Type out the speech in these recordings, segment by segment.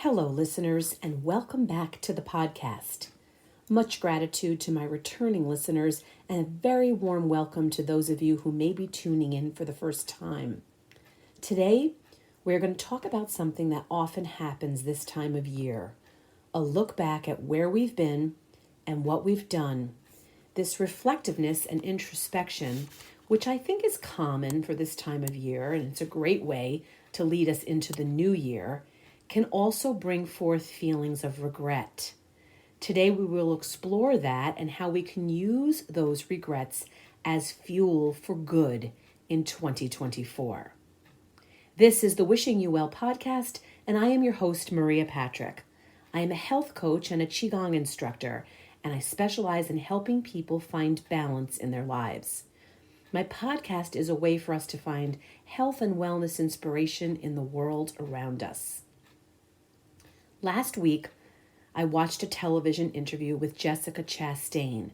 Hello, listeners, and welcome back to the podcast. Much gratitude to my returning listeners, and a very warm welcome to those of you who may be tuning in for the first time. Today, we're going to talk about something that often happens this time of year, a look back at where we've been and what we've done. This reflectiveness and introspection, which I think is common for this time of year, and it's a great way to lead us into the new year, can also bring forth feelings of regret. Today we will explore that and how we can use those regrets as fuel for good in 2024. This is the Wishing You Well podcast, and I am your host, Maria Patrick. I am a health coach and a Qigong instructor, and I specialize in helping people find balance in their lives. My podcast is a way for us to find health and wellness inspiration in the world around us. Last week, I watched a television interview with Jessica Chastain,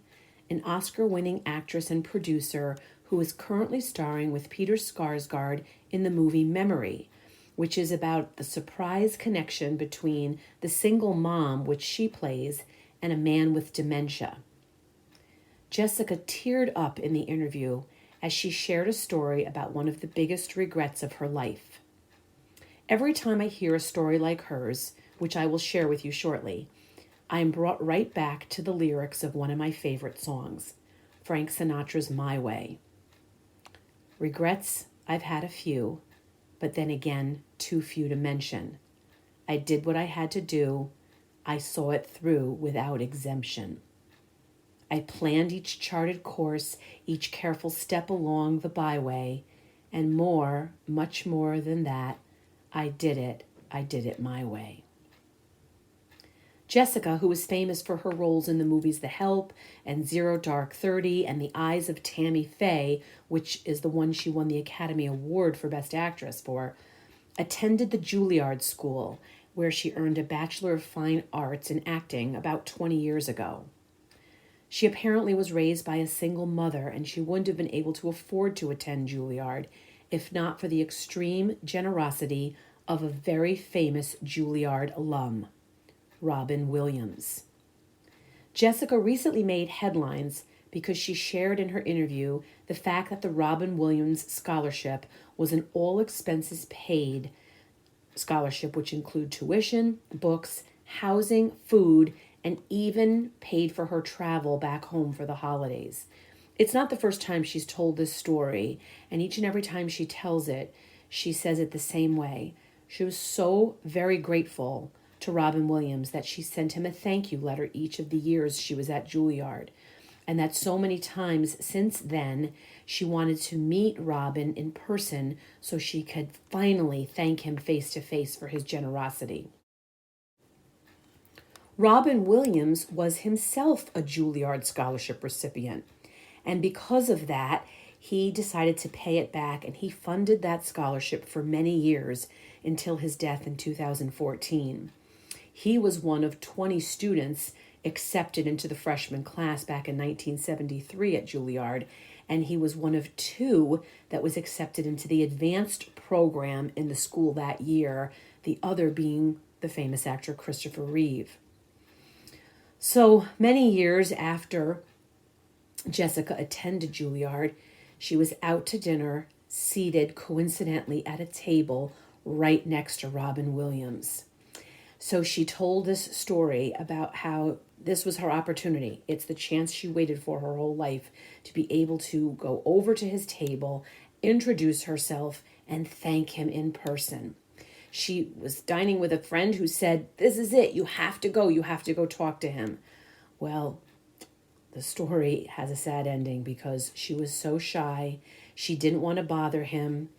an Oscar-winning actress and producer who is currently starring with Peter Sarsgaard in the movie Memory, which is about the surprise connection between the single mom, which she plays, and a man with dementia. Jessica teared up in the interview as she shared a story about one of the biggest regrets of her life. Every time I hear a story like hers, which I will share with you shortly, I am brought right back to the lyrics of one of my favorite songs, Frank Sinatra's My Way. Regrets, I've had a few, but then again, too few to mention. I did what I had to do. I saw it through without exemption. I planned each charted course, each careful step along the byway, and more, much more than that, I did it my way. Jessica, who is famous for her roles in the movies The Help and Zero Dark 30 and The Eyes of Tammy Faye, which is the one she won the Academy Award for Best Actress for, attended the Juilliard School, where she earned a Bachelor of Fine Arts in acting about 20 years ago. She apparently was raised by a single mother, and she wouldn't have been able to afford to attend Juilliard if not for the extreme generosity of a very famous Juilliard alum, Robin Williams. Jessica recently made headlines because she shared in her interview the fact that the Robin Williams Scholarship was an all-expenses-paid scholarship, which included tuition, books, housing, food, and even paid for her travel back home for the holidays. It's not the first time she's told this story, and each and every time she tells it, she says it the same way. She was so very grateful to Robin Williams that she sent him a thank you letter each of the years she was at Juilliard, and that so many times since then she wanted to meet Robin in person so she could finally thank him face to face for his generosity. Robin Williams was himself a Juilliard scholarship recipient, and because of that, he decided to pay it back, and he funded that scholarship for many years until his death in 2014. He was one of 20 students accepted into the freshman class back in 1973 at Juilliard, and he was one of 2 that was accepted into the advanced program in the school that year, the other being the famous actor Christopher Reeve. So many years after Jessica attended Juilliard, she was out to dinner, seated coincidentally at a table right next to Robin Williams. So she told this story about how this was her opportunity. It's the chance she waited for her whole life to be able to go over to his table, introduce herself, and thank him in person. She was dining with a friend who said, "This is it. You have to go talk to him." Well, the story has a sad ending because she was so shy. She didn't want to bother him.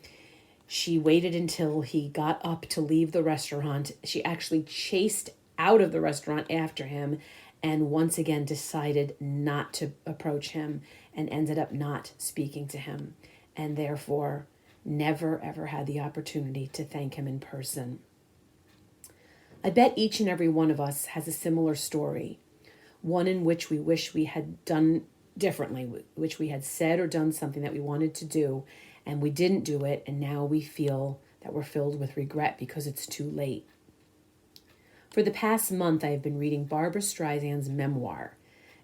She waited until he got up to leave the restaurant. She actually chased out of the restaurant after him and once again decided not to approach him and ended up not speaking to him, and therefore never ever had the opportunity to thank him in person. I bet each and every one of us has a similar story, one in which we wish we had done differently, which we had said or done something that we wanted to do, and we didn't do it, and now we feel that we're filled with regret because it's too late. For the past month, I have been reading Barbra Streisand's memoir.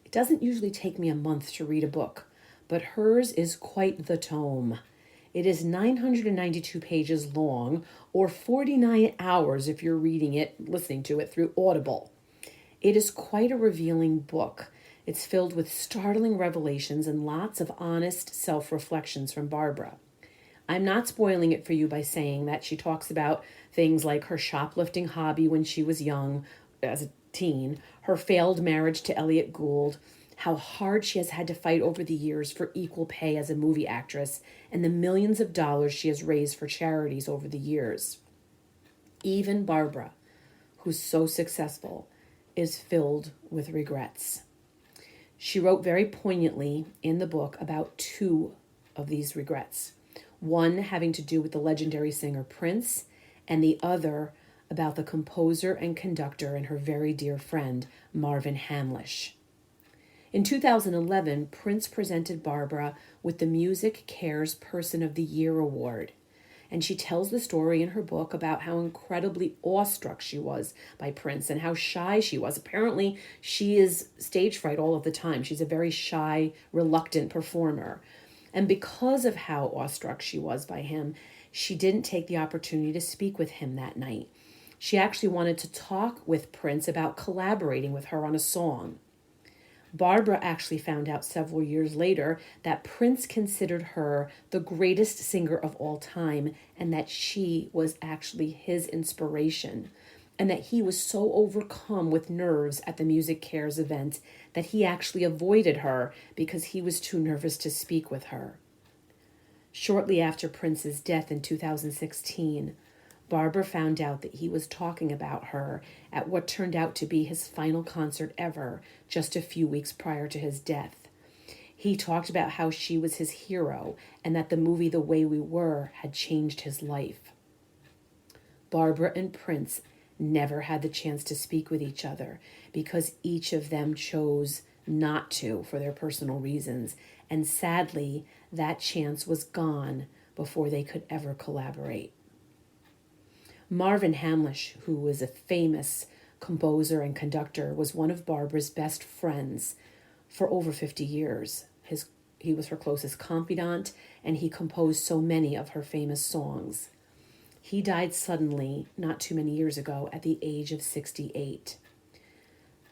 It doesn't usually take me a month to read a book, but hers is quite the tome. It is 992 pages long, or 49 hours if you're listening to it through Audible. It is quite a revealing book. It's filled with startling revelations and lots of honest self-reflections from Barbra. I'm not spoiling it for you by saying that she talks about things like her shoplifting hobby when she was young, as a teen, her failed marriage to Elliot Gould, how hard she has had to fight over the years for equal pay as a movie actress, and the millions of dollars she has raised for charities over the years. Even Barbra, who's so successful, is filled with regrets. She wrote very poignantly in the book about two of these regrets. One having to do with the legendary singer Prince, and the other about the composer and conductor and her very dear friend, Marvin Hamlisch. In 2011, Prince presented Barbra with the Music Cares Person of the Year award, and she tells the story in her book about how incredibly awestruck she was by Prince and how shy she was. Apparently, she is stage fright all of the time. She's a very shy, reluctant performer. And because of how awestruck she was by him, she didn't take the opportunity to speak with him that night. She actually wanted to talk with Prince about collaborating with her on a song. Barbra actually found out several years later that Prince considered her the greatest singer of all time and that she was actually his inspiration, and that he was so overcome with nerves at the Music Cares event that he actually avoided her because he was too nervous to speak with her. Shortly after Prince's death in 2016, Barbra found out that he was talking about her at what turned out to be his final concert ever, just a few weeks prior to his death. He talked about how she was his hero and that the movie The Way We Were had changed his life. Barbra and Prince never had the chance to speak with each other because each of them chose not to for their personal reasons, and sadly, that chance was gone before they could ever collaborate. Marvin Hamlisch, who was a famous composer and conductor, was one of Barbra's best friends for over 50 years. He was her closest confidant, and he composed so many of her famous songs. He died suddenly not too many years ago at the age of 68.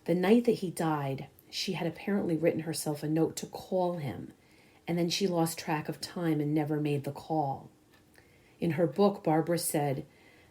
The night that he died, she had apparently written herself a note to call him, and then she lost track of time and never made the call. In her book, Barbra said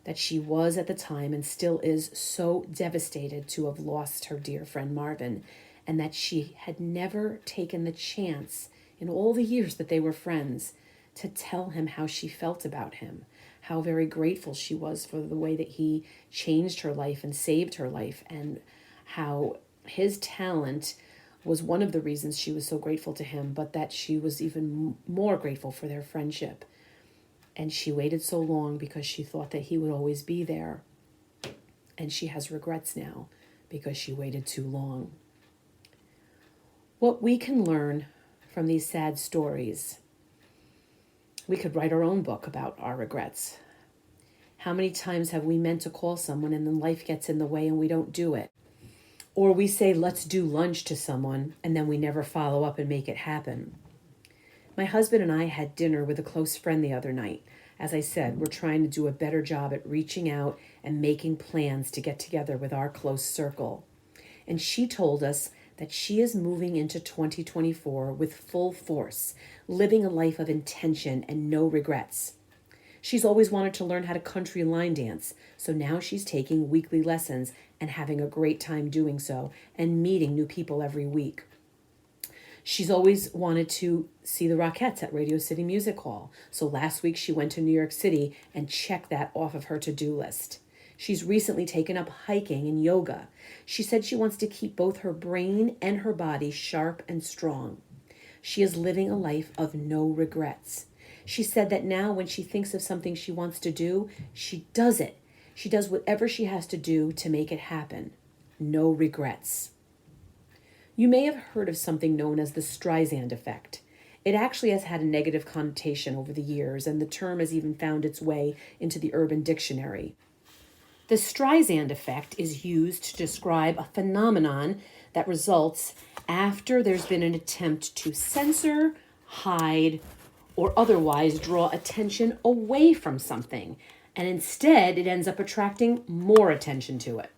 that she was at the time and still is so devastated to have lost her dear friend Marvin, and that she had never taken the chance in all the years that they were friends to tell him how she felt about him, how very grateful she was for the way that he changed her life and saved her life, and how his talent was one of the reasons she was so grateful to him, but that she was even more grateful for their friendship. And she waited so long because she thought that he would always be there. And she has regrets now because she waited too long. What we can learn from these sad stories, we could write our own book about our regrets. How many times have we meant to call someone and then life gets in the way and we don't do it? Or we say, let's do lunch to someone, and then we never follow up and make it happen. My husband and I had dinner with a close friend the other night. As I said, we're trying to do a better job at reaching out and making plans to get together with our close circle. And she told us that she is moving into 2024 with full force, living a life of intention and no regrets. She's always wanted to learn how to country line dance, so now she's taking weekly lessons and having a great time doing so and meeting new people every week. She's always wanted to see the Rockettes at Radio City Music Hall, so last week she went to New York City and checked that off of her to-do list. She's recently taken up hiking and yoga. She said she wants to keep both her brain and her body sharp and strong. She is living a life of no regrets. She said that now when she thinks of something she wants to do, she does it. She does whatever she has to do to make it happen. No regrets. You may have heard of something known as the Streisand effect. It actually has had a negative connotation over the years, and the term has even found its way into the Urban Dictionary. The Streisand effect is used to describe a phenomenon that results after there's been an attempt to censor, hide, or otherwise draw attention away from something, and instead it ends up attracting more attention to it.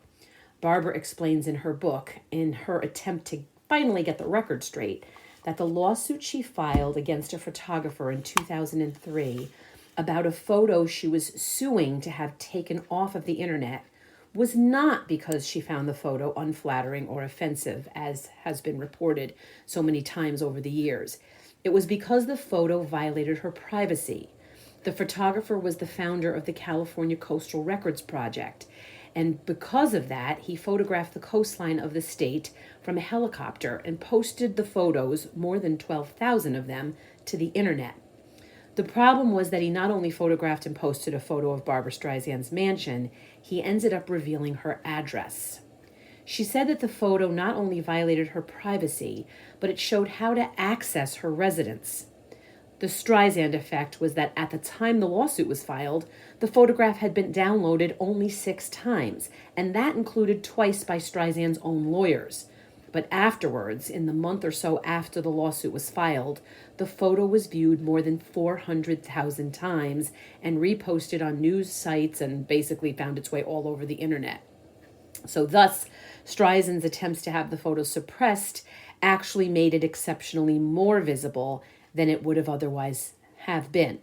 Barbra explains in her book, in her attempt to finally get the record straight, that the lawsuit she filed against a photographer in 2003 about a photo she was suing to have taken off of the internet was not because she found the photo unflattering or offensive, as has been reported so many times over the years. It was because the photo violated her privacy. The photographer was the founder of the California Coastal Records Project, and because of that, he photographed the coastline of the state from a helicopter and posted the photos, more than 12,000 of them, to the internet. The problem was that he not only photographed and posted a photo of Barbra Streisand's mansion, he ended up revealing her address. She said that the photo not only violated her privacy, but it showed how to access her residence. The Streisand effect was that at the time the lawsuit was filed, the photograph had been downloaded only 6 times, and that included twice by Streisand's own lawyers. But afterwards, in the month or so after the lawsuit was filed, the photo was viewed more than 400,000 times and reposted on news sites and basically found its way all over the internet. So thus, Streisand's attempts to have the photo suppressed actually made it exceptionally more visible than it would have otherwise have been.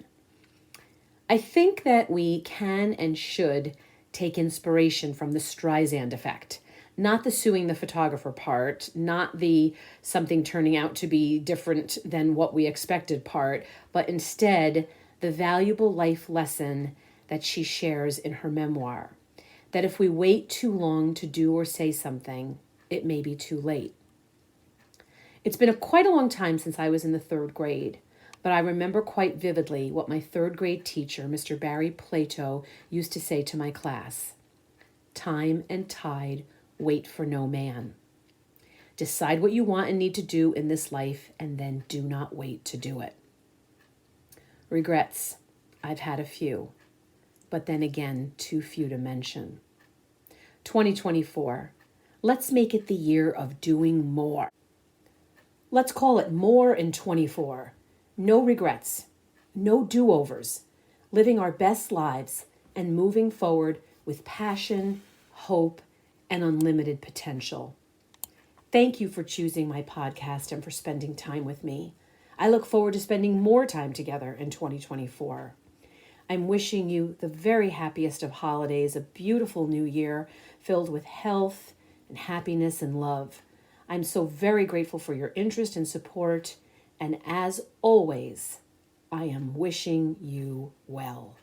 I think that we can and should take inspiration from the Streisand effect. Not the suing the photographer part, not the something turning out to be different than what we expected part, but instead the valuable life lesson that she shares in her memoir. That if we wait too long to do or say something, it may be too late. It's been quite a long time since I was in the 3rd grade, but I remember quite vividly what my 3rd grade teacher, Mr. Barry Plato, used to say to my class. Time and tide wait for no man. Decide what you want and need to do in this life, and then do not wait to do it. Regrets. I've had a few, but then again, too few to mention. 2024. Let's make it the year of doing more. Let's call it more in 24. No regrets, no do-overs, living our best lives and moving forward with passion, hope, and unlimited potential. Thank you for choosing my podcast and for spending time with me. I look forward to spending more time together in 2024. I'm wishing you the very happiest of holidays, a beautiful new year filled with health and happiness and love. I'm so very grateful for your interest and support, and as always, I am wishing you well.